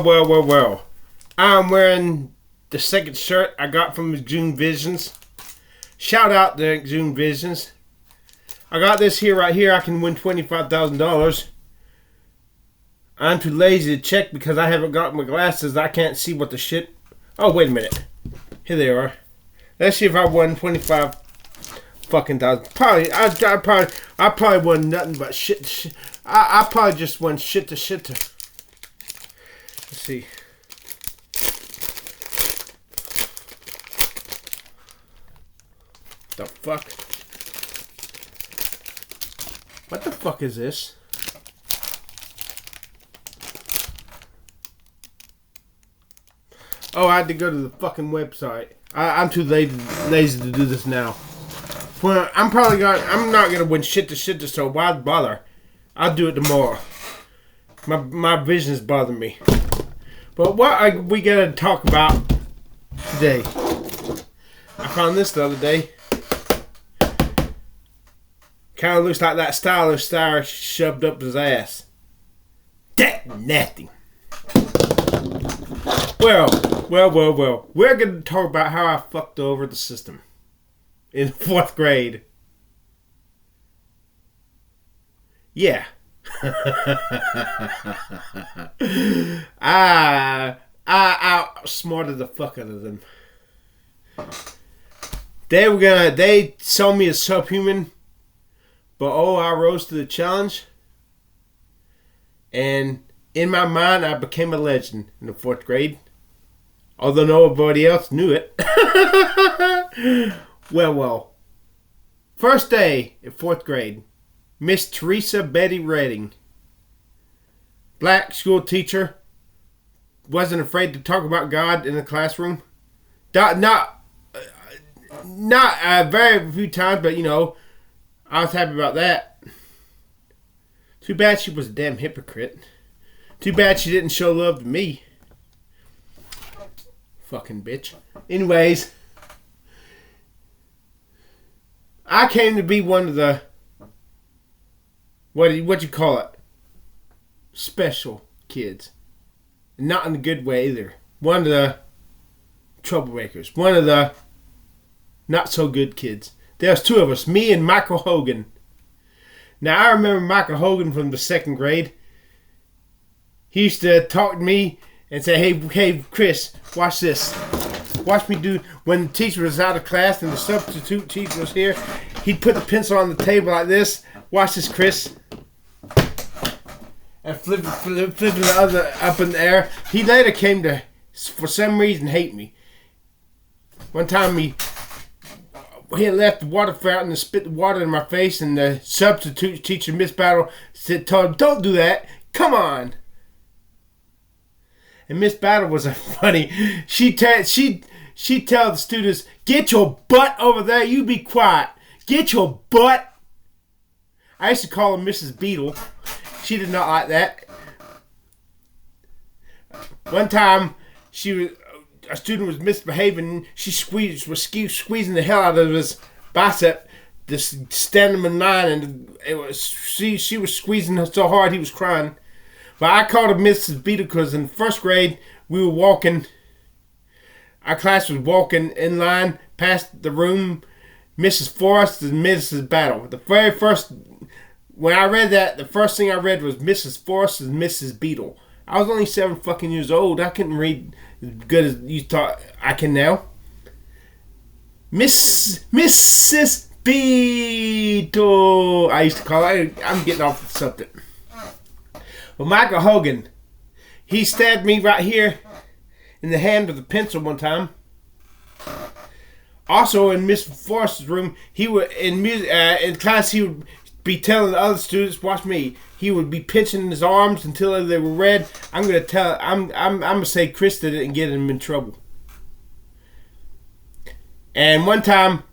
Well. I'm wearing the second shirt I got from June Visions. Shout out to June Visions. I got this here right here. I can win $25,000. I'm too lazy to check because I haven't got my glasses. I can't see what the shit. Oh, wait a minute. Here they are. Let's see if I won 25 fucking thousand. I probably won nothing but shit. I probably just won shit to. Let's see. The fuck? What the fuck is this? Oh, I had to go to the fucking website. I'm too lazy to do this now. Well, I'm not gonna win shit to, so why bother? I'll do it tomorrow. My vision's bothering me. But what are we gonna talk about today? I found this the other day. Kind of looks like that stylish star shoved up his ass. That nasty. Well. We're going to talk about how I fucked over the system in 4th grade. Yeah. I outsmarted the fuck out of them. They saw me as subhuman, but I rose to the challenge. And in my mind, I became a legend in the 4th grade. Although nobody else knew it. Well. First day in 4th grade. Miss Teresa Betty Redding. Black school teacher. Wasn't afraid to talk about God in the classroom. Not very few times, but I was happy about that. Too bad she was a damn hypocrite. Too bad she didn't show love to me. Fucking bitch. Anyways, I came to be one of the what you call it? Special kids. Not in a good way either. One of the troublemakers. One of the not so good kids. There's 2 of us, me and Michael Hogan. Now I remember Michael Hogan from the 2nd grade. He used to talk to me and say, hey, Chris, watch this. Watch me do. When the teacher was out of class and the substitute teacher was here, he'd put the pencil on the table like this. Watch this, Chris. And flip the other up in the air. He later came to, for some reason, hate me. One time he had left the water fountain and spit the water in my face, and the substitute teacher, Miss Battle, told him, don't do that. Come on. And Miss Battle was a funny. She tell the students, get your butt over there. You be quiet. Get your butt. I used to call her Mrs. Beetle. She did not like that. One time, a student was misbehaving. She was squeezing the hell out of his bicep, just standing him in line, and she was squeezing her so hard he was crying. But I called her Mrs. Beetle because in 1st grade, we were walking. Our class was walking in line past the room, Mrs. Forrest and Mrs. Battle. The very first, when I read that, the first thing I read was Mrs. Forrest and Mrs. Beetle. I was only 7 fucking years old. I couldn't read as good as you thought I can now. Mrs. Beetle, I used to call her. I'm getting off the subject. Well, Michael Hogan, he stabbed me right here in the hand with a pencil one time. Also, in Miss Forrest's room, he would in class he would be telling the other students, "Watch me." He would be pinching his arms until they were red. I'm gonna say Chris did it and get him in trouble. And one time,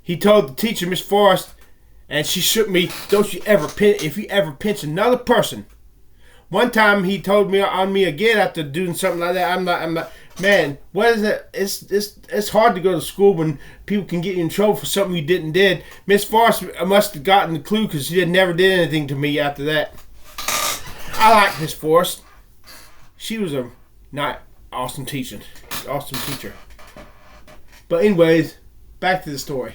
he told the teacher, Miss Forrest, and she shook me. Don't you ever pinch? If you ever pinch another person. One time he told me on me again after doing something like that. I'm not. Man, what is it? It's hard to go to school when people can get you in trouble for something you didn't did. Miss Forrest must have gotten the clue because she never did anything to me after that. I like Miss Forrest. She was a not awesome teacher. Awesome teacher. But anyways, back to the story.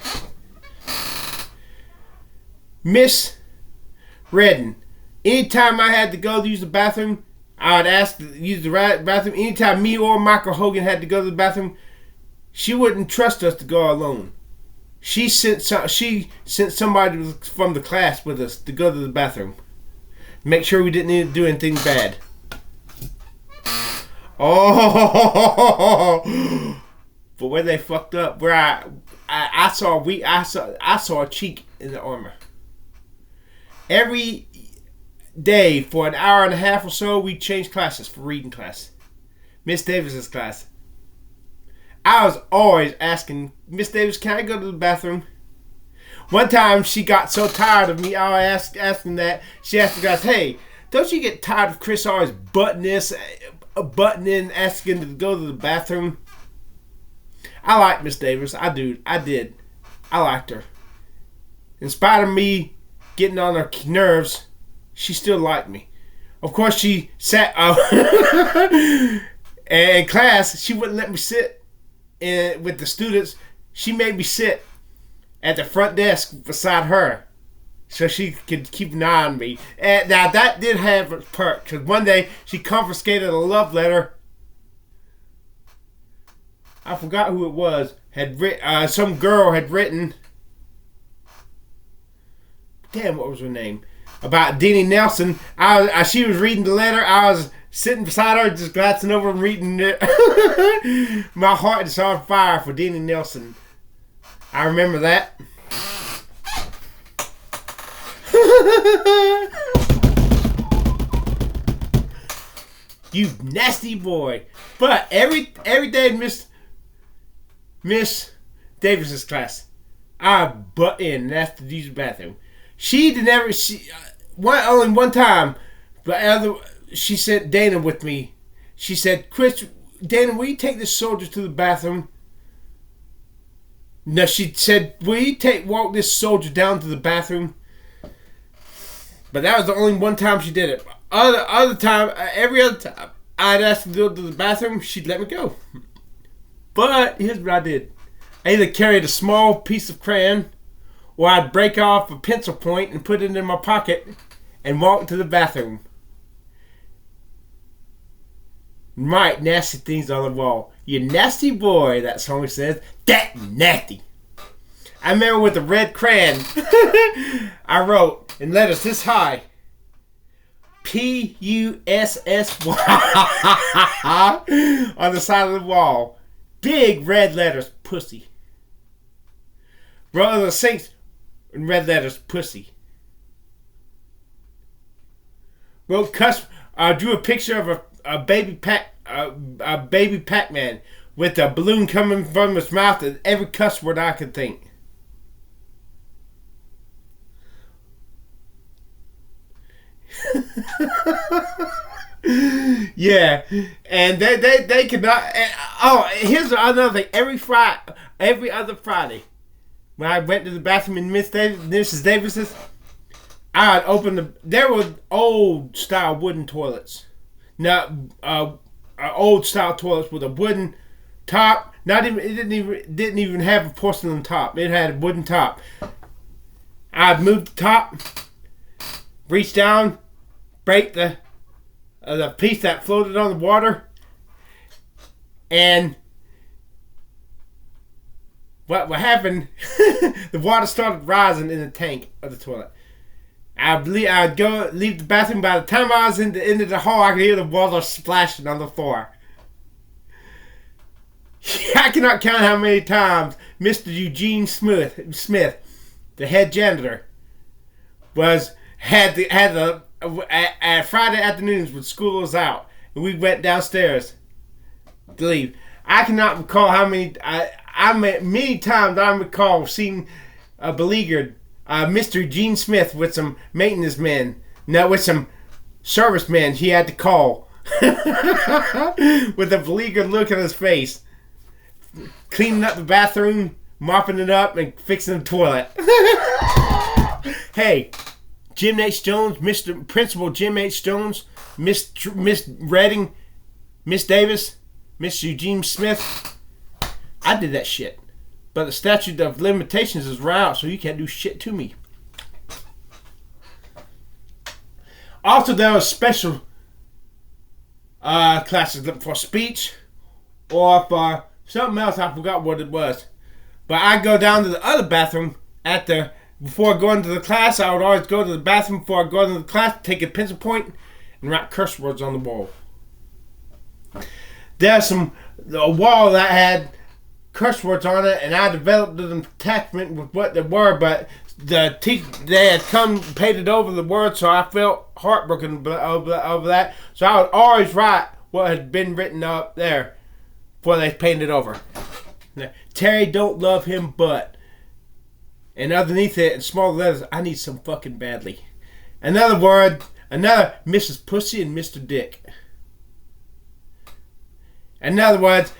Miss Redden. Anytime I had to go to use the bathroom, I would ask to use the bathroom. Anytime me or Michael Hogan had to go to the bathroom, she wouldn't trust us to go alone. She sent somebody from the class with us to go to the bathroom. Make sure we didn't need to do anything bad. Oh, but where they fucked up, where I saw a cheek in the armor. Every day for an hour and a half or so, we changed classes for reading class. Miss Davis's class. I was always asking, Miss Davis, can I go to the bathroom? One time she got so tired of me, I was asking that. She asked the guys, hey, don't you get tired of Chris always butting in, asking to go to the bathroom? I liked Miss Davis. I did. I liked her. In spite of me getting on her nerves, she still liked me. Of course, she sat in class. She wouldn't let me sit with the students. She made me sit at the front desk beside her so she could keep an eye on me. And now that did have a perk, because one day she confiscated a love letter. I forgot who it was. Some girl had written. Damn, what was her name? About Deanie Nelson. She was reading the letter. I was sitting beside her, just glancing over and reading it. My heart is on fire for Deanie Nelson. I remember that. You nasty boy. But every day, Miss Davis's class, I butt in and asked to use the bathroom. Only one time, but she sent Dana with me. She said, Dana, will you take this soldier to the bathroom? No, she said, will you walk this soldier down to the bathroom? But that was the only one time she did it. Every other time I'd ask to go to the bathroom, she'd let me go. But here's what I did. I either carried a small piece of crayon, or I'd break off a pencil point and put it in my pocket and walk to the bathroom. Write nasty things on the wall. You nasty boy, that song says. That nasty. I remember with the red crayon, I wrote in letters this high, P-U-S-S-Y on the side of the wall. Big red letters, pussy. Wrote on the sinks in red letters, pussy. Drew a picture of a baby Pac-Man with a balloon coming from his mouth and every cuss word I could think. Yeah, and they could not. Here's another thing. Every other Friday, when I went to the bathroom in Mrs. Davis's, I'd open there were old style wooden toilets. Now, old style toilets with a wooden top. It didn't even have a porcelain top. It had a wooden top. I'd move the top, reach down, break the piece that floated on the water, and what happened? The water started rising in the tank of the toilet. I'd go leave the bathroom. By the time I was in the end of the hall, I could hear the water splashing on the floor. I cannot count how many times Mr. Eugene Smith, the head janitor, had at Friday afternoons when school was out, and we went downstairs to leave. I cannot recall how many. Many times I recall seeing a beleaguered Mr. Eugene Smith with some maintenance men, with some servicemen he had to call, with a beleaguered look on his face, cleaning up the bathroom, mopping it up, and fixing the toilet. Hey, Jim H. Jones, Principal Jim H. Jones, Miss Redding, Miss Davis, Miss Eugene Smith, I did that shit. But the statute of limitations is right out, so you can't do shit to me. Also, there was special classes for speech or for something else. I forgot what it was. But I go down to the other bathroom before going to the class. I would always go to the bathroom before I go into the class, take a pencil point, and write curse words on the wall. There's a wall that had curse words on it, and I developed an attachment with what they were, but the teacher, they had come painted over the words, so I felt heartbroken over that. So I would always write what had been written up there before they painted over. Terry don't love him, but, and underneath it in small letters, I need some fucking badly. Another Mrs. Pussy and Mr. Dick. In other words,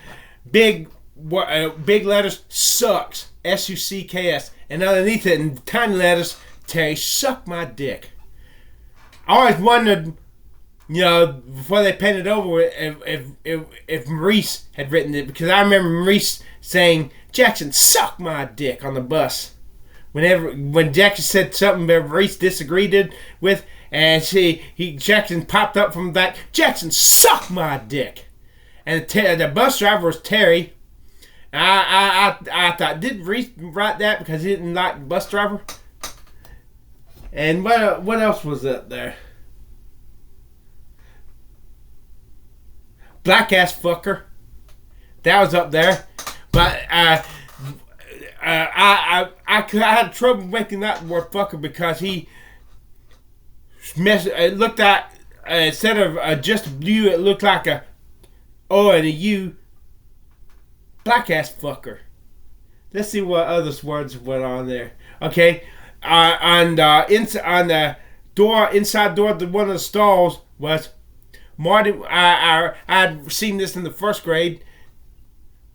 big letters, sucks, S-U-C-K-S. And underneath it in tiny letters, Terry, suck my dick. I always wondered, before they painted over if Maurice had written it, because I remember Maurice saying, Jackson, suck my dick on the bus. When Jackson said something that Maurice disagreed with, and Jackson popped up from the back, Jackson, suck my dick. And the bus driver was Terry. I thought, did Reese write that because he didn't like the bus driver? And what else was up there? Black ass fucker. That was up there. But I had trouble making that word fucker because he it looked like, instead of just a U, it looked like a O and a U. Black ass fucker. Let's see what other words went on there. Okay, on the door, inside door of one of the stalls was Marty. I'd seen this in the first grade,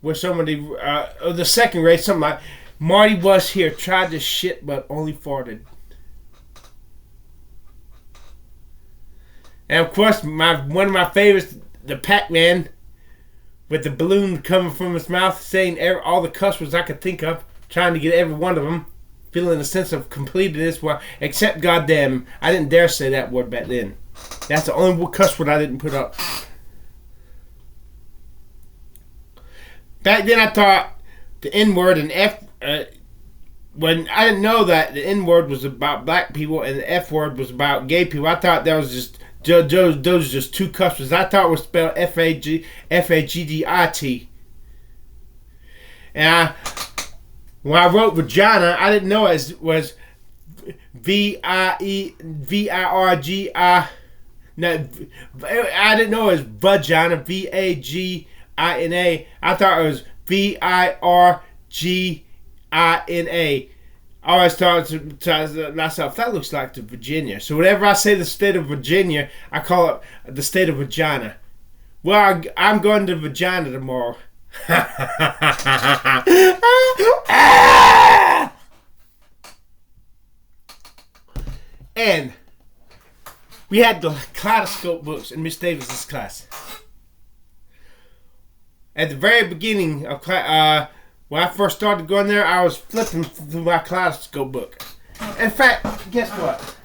where somebody, or the second grade, something like, Marty was here, tried to shit but only farted. And of course, one of my favorites, the Pac-Man, with the balloon coming from his mouth, saying all the cuss words I could think of, trying to get every one of them, feeling a sense of completeness. Well, except goddamn, I didn't dare say that word back then. That's the only cuss word I didn't put up. Back then, I thought the N-word and F. When I didn't know that the N-word was about black people and the F-word was about gay people, I thought that was just. Those are just two cuss words. I thought it was spelled F-A-G-D-I-T. And when I wrote vagina, I didn't know it was V-I-R-G-I. No, I didn't know it was vagina, V-A-G-I-N-A. I thought it was V-I-R-G-I-N-A. I always thought to myself, that looks like the Virginia. So whenever I say the state of Virginia, I call it the state of vagina. Well, I'm going to vagina tomorrow. And we had the Kaleidoscope books in Miss Davis's class. At the very beginning of class, when I first started going there, I was flipping through my Kaleidoscope book. In fact, guess what?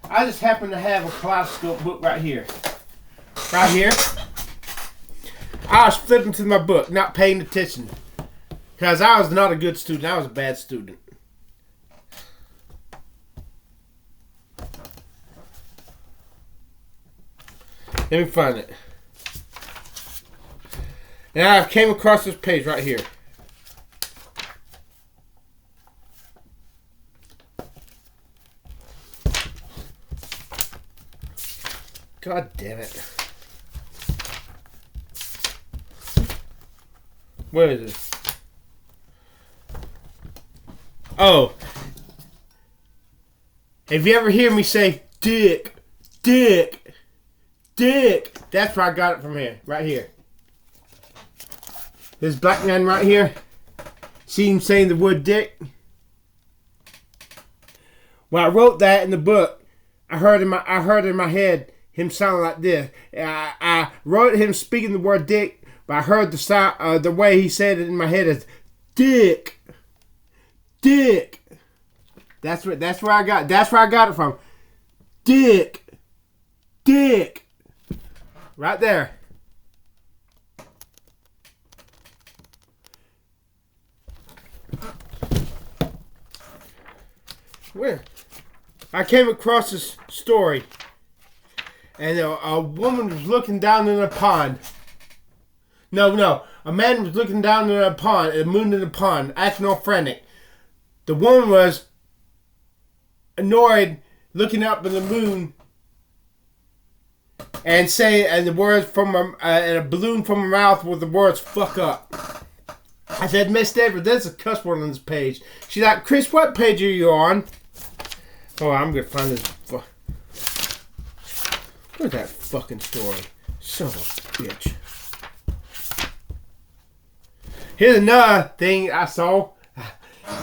I just happen to have a Kaleidoscope book right here. Right here. I was flipping through my book, not paying attention. Because I was not a good student. I was a bad student. Let me find it. And I came across this page right here. God damn it. Where is it? Oh. Have you ever heard me say dick, dick, dick? That's where I got it from here. Right here. This black man right here, see him saying the word dick? When I wrote that in the book, I heard in my head, him sound like this. I wrote him speaking the word dick, but I heard the sound, the way he said it in my head as dick. Dick. That's where I got it from. Dick. Dick. Right there. Where? I came across this story, and a woman was looking down in a pond. No, a man was looking down in a pond, a moon in a pond, acting all frantic. The woman was annoyed, looking up in the moon, and saying, and the words from her, and a balloon from her mouth with the words "fuck up." I said, Miss David, there's a cuss word on this page. She's like, Chris, what page are you on? Oh, I'm gonna find this. Where's that fucking story? Son of a bitch. Here's another thing I saw.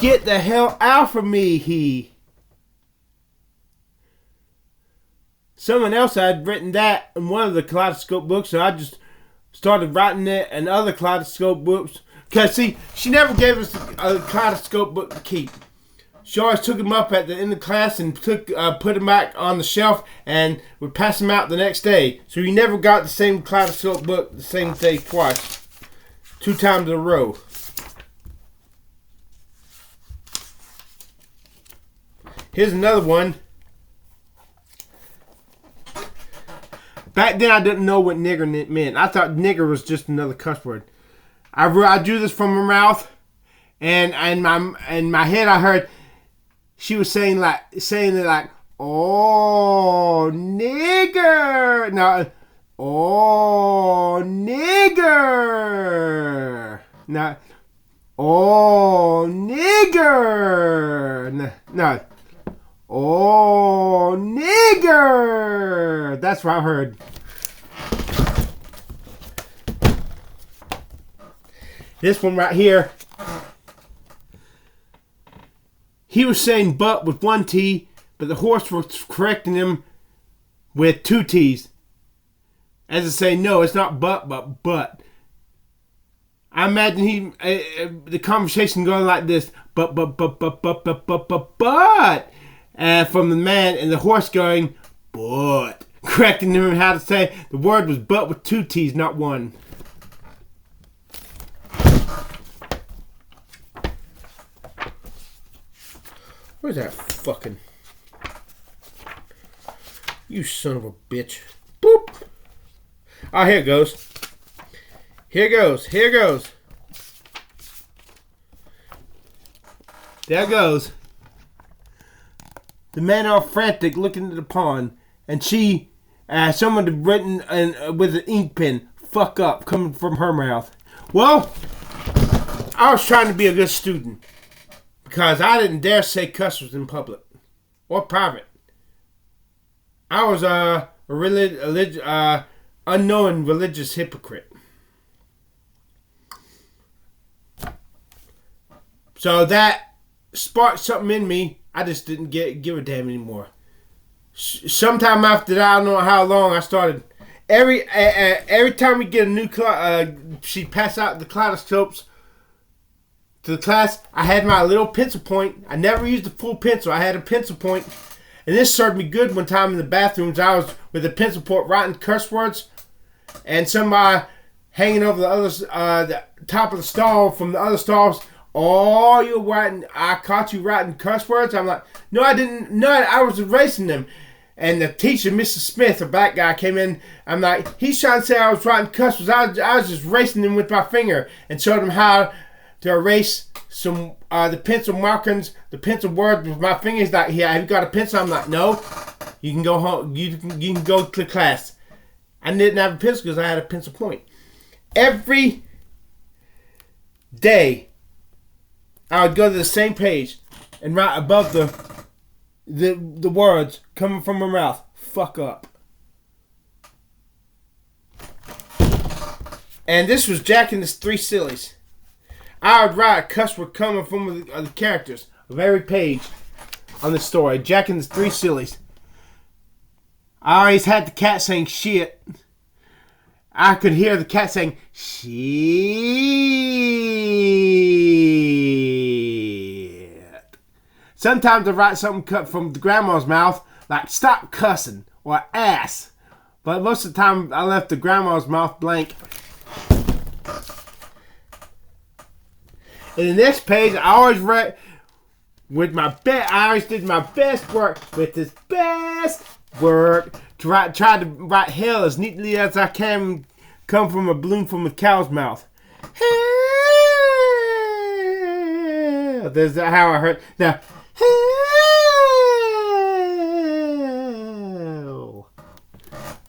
Get the hell out from me, he. Someone else had written that in one of the Kaleidoscope books, so I just started writing it in other Kaleidoscope books. Because, see, she never gave us a Kaleidoscope book to keep. She always took them up at the end of class and put them back on the shelf and would pass them out the next day. So you never got the same Kaleidoscope book the same day twice. 2 times in a row. Here's another one. Back then I didn't know what nigger meant. I thought nigger was just another cuss word. I drew this from her mouth, and in my head I heard she was saying it like, oh nigger. No, oh nigger. No, oh nigger. No. Oh, nigger! That's what I heard. This one right here. He was saying butt with 1 T, but the horse was correcting him with 2 T's. As to say, no, it's not butt, but butt. I imagine the conversation going like this. But. From the man and the horse going, but. Correcting him how to say the word was but with 2 T's, not 1. Where's that fucking... You son of a bitch. Boop. Oh, here it goes. Here it goes. Here it goes. There it goes. The men are frantic looking at the pond, and she, someone had written with an ink pen, fuck up, coming from her mouth. Well, I was trying to be a good student, because I didn't dare say cuss words in public, or private. I was a unknown religious hypocrite. So that sparked something in me. I just didn't give a damn anymore. Sometime after that, I don't know how long, I started. Every time we get a new she'd pass out the kaleidoscopes to the class. I had my little pencil point. I never used a full pencil. I had a pencil point, and this served me good one time in the bathrooms. I was with a pencil point writing curse words, and somebody hanging over the top of the stall from the other stalls. Oh, you're writing, I caught you writing cuss words? I'm like, no, I didn't. No, I was erasing them. And the teacher, Mrs. Smith, a black guy, came in. I'm like, he's trying to say I was writing cuss words. I was just erasing them with my finger and showed him how to erase some the pencil markings, the pencil words with my finger. He's like, yeah, have you got a pencil? I'm like, no. You can go home. You can go to class. I didn't have a pencil because I had a pencil point. Every day, I would go to the same page and write above the words coming from her mouth, fuck up. And this was Jack and his 3 Sillies. I would write a cuss word coming from the characters of every page on the story. Jack and his 3 Sillies. I always had the cat saying shit. I could hear the cat saying shit. Sometimes I write something cut from the grandma's mouth, like stop cussing or ass. But most of the time I left the grandma's mouth blank. And the next page, I always read with my best. I always did my best work with this best work to try to write hell as neatly as I can. Come from a balloon from a cow's mouth. Hell. That's how I heard. Now, hell.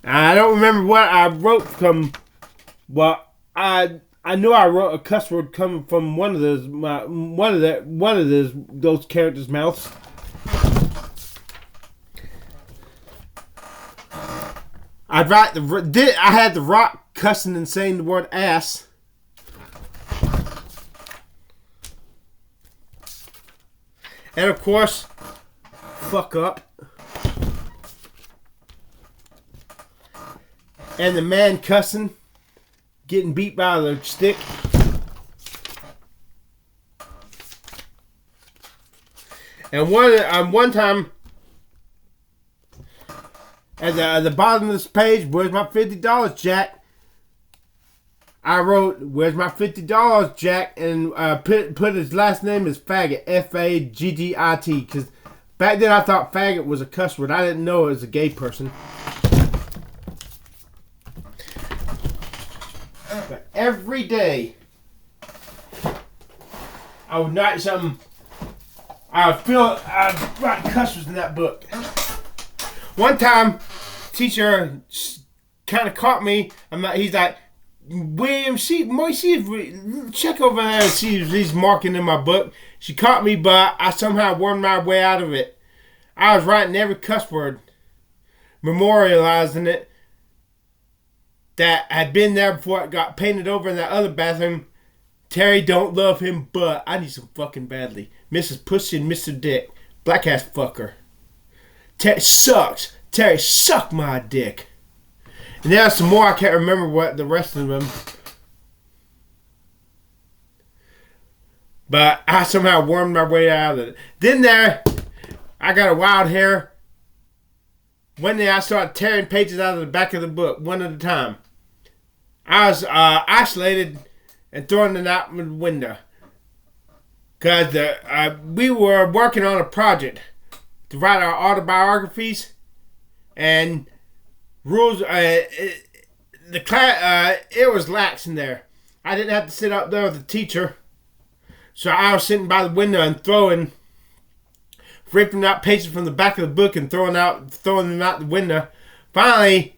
I don't remember what I wrote from. Well, I know I wrote a cuss word coming from one of those those characters' mouths. I had the Rock cussing and saying the word ass. And of course, fuck up. And the man cussing, getting beat by the stick. And one time, at the bottom of this page, where's my $50, Jack? I wrote, where's my $50, Jack? And put his last name as Faggot, F-A-G-G-I-T. Because back then I thought faggot was a cuss word. I didn't know it was a gay person. But every day, I would write something. I'd write cuss words in that book. One time, teacher kind of caught me. He's like, William, check over there and see if he's marking in my book. She caught me, but I somehow wormed my way out of it. I was writing every cuss word, memorializing it, that had been there before it got painted over in that other bathroom. Terry don't love him, but I need some fucking badly. Mrs. Pussy and Mr. Dick. Black ass fucker. Terry sucks. Terry suck my dick. And there's some more. I can't remember what the rest of them. But I somehow wormed my way out of it. Then I got a wild hair. One day I started tearing pages out of the back of the book, one at a time. I was isolated and throwing it out the window. Because we were working on a project to write our autobiographies. And rules, the class, it was lax in there. I didn't have to sit up there with the teacher. So I was sitting by the window and ripping out pages from the back of the book and throwing them out the window. Finally,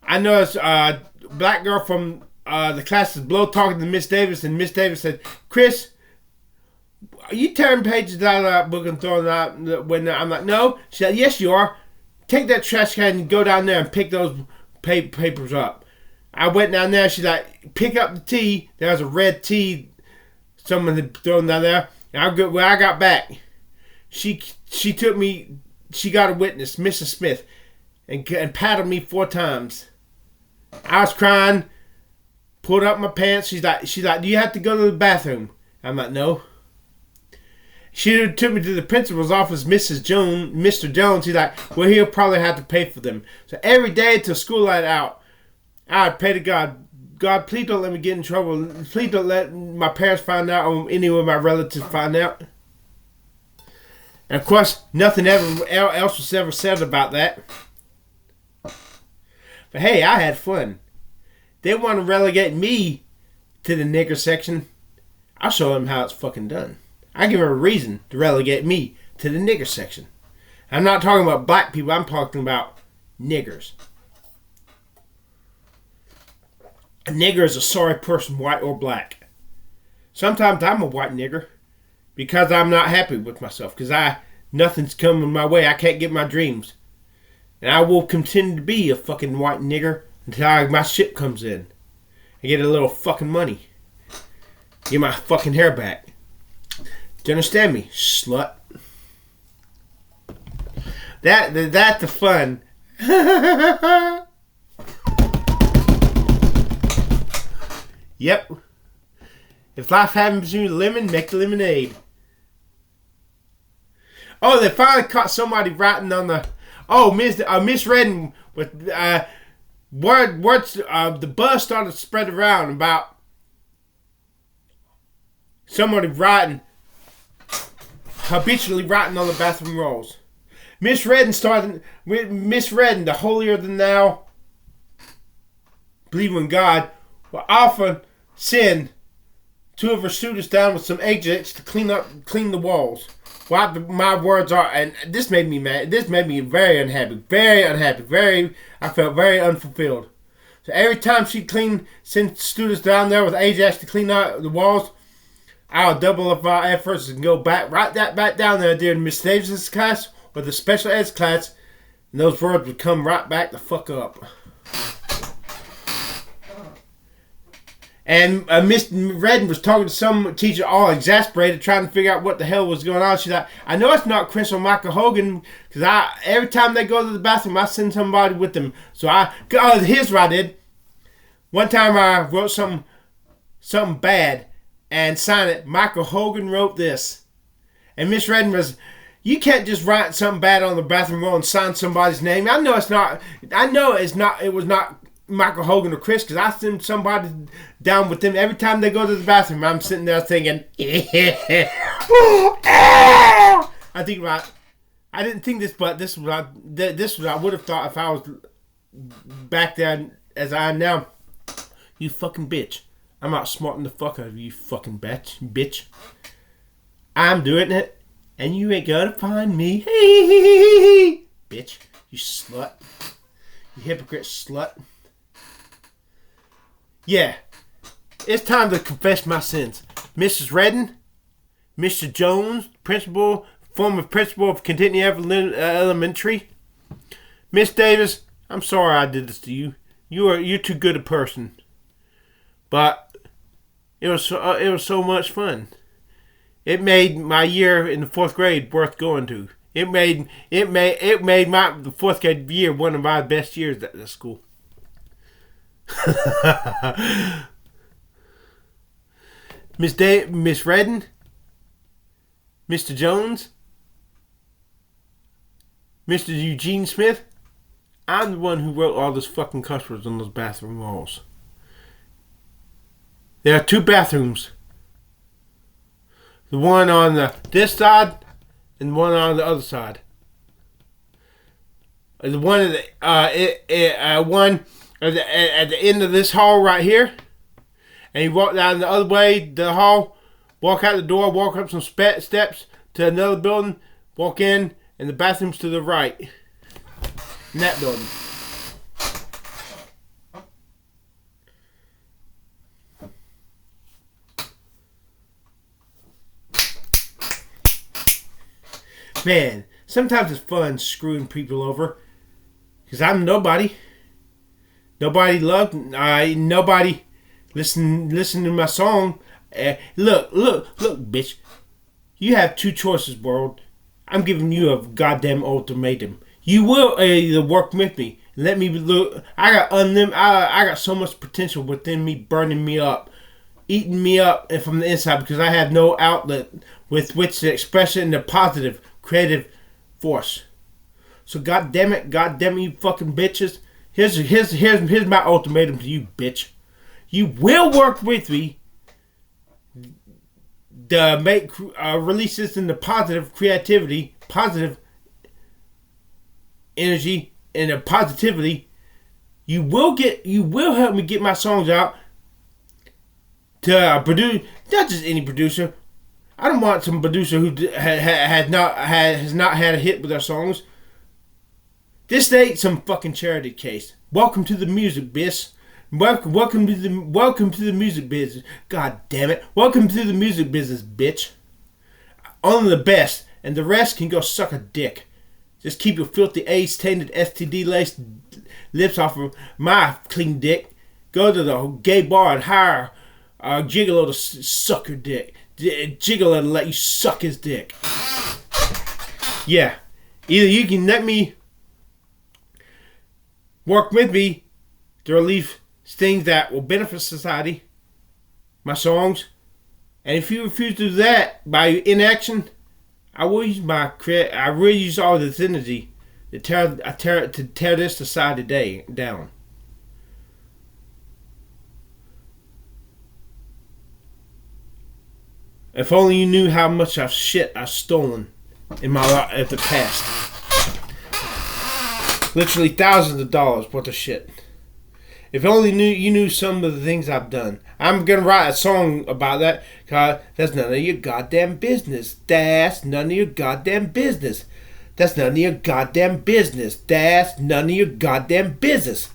I noticed a black girl from the class is below talking to Miss Davis, and Miss Davis said, "Chris, are you tearing pages out of that book and throwing them out the window?" I'm like, "No." She said, "Yes, you are. Take that trash can and go down there and pick those papers up." I went down there. She's like, "Pick up the tea." There was a red tea someone had thrown down there. And when I got back, she took me. She got a witness, Mrs. Smith, and patted me 4 times. I was crying. Pulled up my pants. She's like, "Do you have to go to the bathroom?" I'm like, "No." She took me to the principal's office, Mr. Jones. He's like, "Well, he'll probably have to pay for them." So every day till school let out, I would pray to God, "God, please don't let me get in trouble. Please don't let my parents find out or any of my relatives find out." And of course, nothing else was ever said about that. But hey, I had fun. They want to relegate me to the nigger section. I'll show them how it's fucking done. I give them a reason to relegate me to the nigger section. I'm not talking about black people. I'm talking about niggers. A nigger is a sorry person, white or black. Sometimes I'm a white nigger because I'm not happy with myself, because nothing's coming my way. I can't get my dreams. And I will continue to be a fucking white nigger until my ship comes in. I get a little fucking money. Get my fucking hair back. Do you understand me, slut? That's the fun. Yep. If life happens to you lemon, make the lemonade. Oh, they finally caught somebody writing on the. Oh, Miss Redden with words. The buzz started to spread around about somebody habitually writing on the bathroom walls. Miss Redden, the holier than thou, believe in God, will often send two of her students down with some Ajax to clean the walls. My words are, and this made me mad. This made me very unhappy. I felt very unfulfilled. So every time she'd send students down there with Ajax to clean out the walls, I'll double up our efforts and go back down there during Miss Davis's class or the special ed class, and those words would come right back the fuck up. And Miss Redden was talking to some teacher all exasperated, trying to figure out what the hell was going on. She's like, I know it's not Chris or Michael Hogan, because every time they go to the bathroom, I send somebody with them. So here's what I did. One time I wrote something bad and signed it, Michael Hogan wrote this. And Miss Redden was, you can't just write something bad on the bathroom wall and sign somebody's name. I know it was not Michael Hogan or Chris, because I send somebody down with them every time they go to the bathroom. I'm sitting there thinking, I didn't think this, but this was what I would have thought if I was back there as I am now. You fucking bitch. I'm outsmarting the fuck out of you, fucking bitch. I'm doing it, and you ain't gonna find me. Bitch. You slut. You hypocrite slut. Yeah, it's time to confess my sins. Mrs. Redden, Mr. Jones, former principal of Kinston Elementary. Miss Davis, I'm sorry I did this to you. You're too good a person. But it was so much fun. It made my year in the 4th grade worth going to. It made the 4th grade year one of my best years at the school. Miss Redden, Mr. Jones, Mr. Eugene Smith, I'm the one who wrote all those fucking cuss words on those bathroom walls. There are 2 bathrooms. The one on this side and the one on the other side. The one at the end of this hall right here, and you walk down the other way, the hall, walk out the door, walk up some steps to another building, walk in, and the bathroom's to the right. In that building. Man, sometimes it's fun screwing people over, because I'm nobody. Nobody loved. Nobody listen to my song. Look, bitch. You have 2 choices, world. I'm giving you a goddamn ultimatum. You will either work with me, and let me look. I got so much potential within me, burning me up, eating me up, and from the inside, because I have no outlet with which to express it in a positive, creative force. So goddamn it, you fucking bitches. Here's my ultimatum to you, bitch. You will work with me to make releases in the positive creativity, positive energy, and the positivity. You will help me get my songs out to produce, not just any producer. I don't want some producer who has not had a hit with their songs. This ain't some fucking charity case. Welcome to the music biz. Welcome to the music business. God damn it. Welcome to the music business, bitch. Only the best, and the rest can go suck a dick. Just keep your filthy AIDS-tainted STD-laced lips off of my clean dick. Go to the gay bar and hire a gigolo to suck your dick. Gigolo to let you suck his dick. Yeah. Either you can let me work with me to relieve things that will benefit society, my songs, and if you refuse to do that by inaction, I will use all this energy to tear this society down. If only you knew how much shit I've stolen in my life at the past. Literally thousands of dollars worth of shit. If only you knew some of the things I've done. I'm gonna write a song about that, cause that's none of your goddamn business. That's none of your goddamn business. That's none of your goddamn business. That's none of your goddamn business.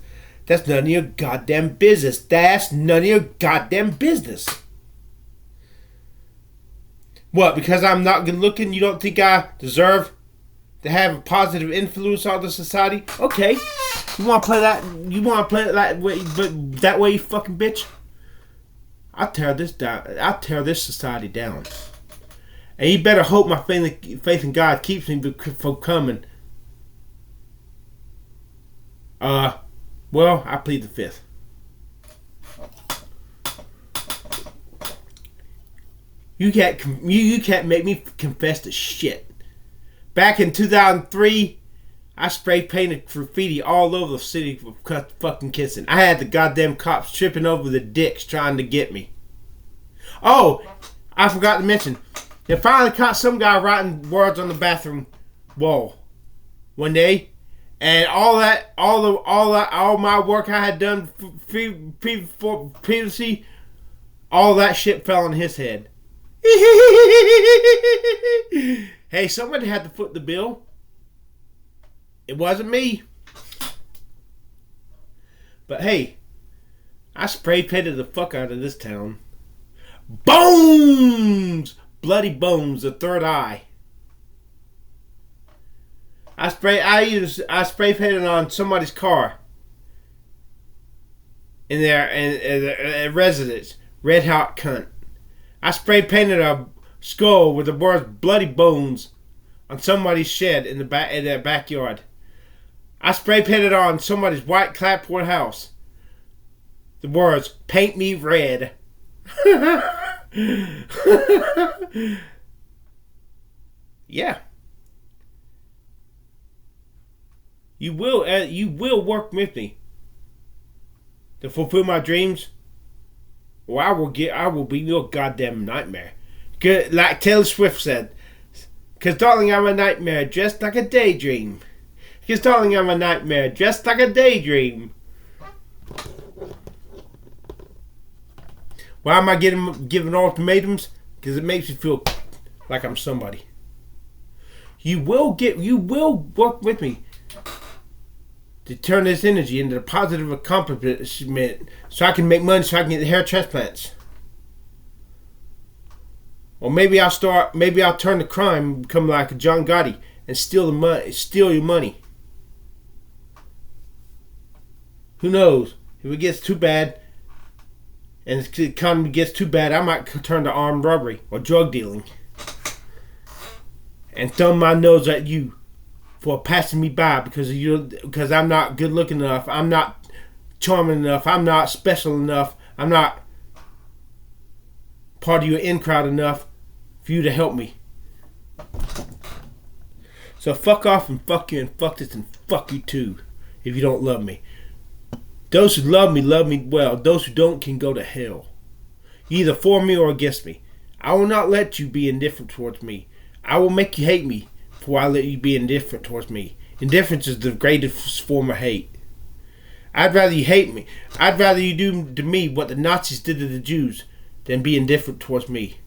That's none of your goddamn business. That's none of your goddamn business. What, because I'm not good looking, you don't think I deserve to have a positive influence on the society? Okay. You wanna play that? You wanna play it that way? But that way, you fucking bitch. I'll tear this down. I'll tear this society down. And you better hope my faith in God keeps me from coming. Well, I plead the fifth. You can't make me confess to shit. Back in 2003, I spray painted graffiti all over the city of fucking Kinston. I had the goddamn cops tripping over the dicks trying to get me. Oh, I forgot to mention. They finally caught some guy writing words on the bathroom wall one day, and all my work I had done previously, all that shit fell on his head. Hey, somebody had to foot the bill. It wasn't me. But hey, I spray painted the fuck out of this town. Bones! Bloody bones, the third eye. I spray painted on somebody's car in their residence. Red hot cunt. I spray painted a skull with the words bloody bones on somebody's shed in their backyard. I spray painted on somebody's white clapboard house the words paint me red. Yeah. You will work with me to fulfill my dreams, or I will be your goddamn nightmare. Like Taylor Swift said, "'Cause darling, I'm a nightmare just like a daydream. 'Cause darling, I'm a nightmare just like a daydream." Why am I giving ultimatums? Because it makes me feel like I'm somebody. You will work with me to turn this energy into a positive accomplishment, so I can make money, so I can get hair transplants. Or maybe I'll turn the crime and become like a John Gotti and steal your money. Who knows? If it gets too bad and the economy gets too bad, I might turn to armed robbery or drug dealing and thumb my nose at you for passing me by because I'm not good looking enough, I'm not charming enough, I'm not special enough, I'm not part of your in crowd enough for you to help me. So fuck off and fuck you and fuck this and fuck you too if you don't love me. Those who love me well. Those who don't can go to hell. You're either for me or against me. I will not let you be indifferent towards me. I will make you hate me before I let you be indifferent towards me. Indifference is the greatest form of hate. I'd rather you hate me. I'd rather you do to me what the Nazis did to the Jews than be indifferent towards me.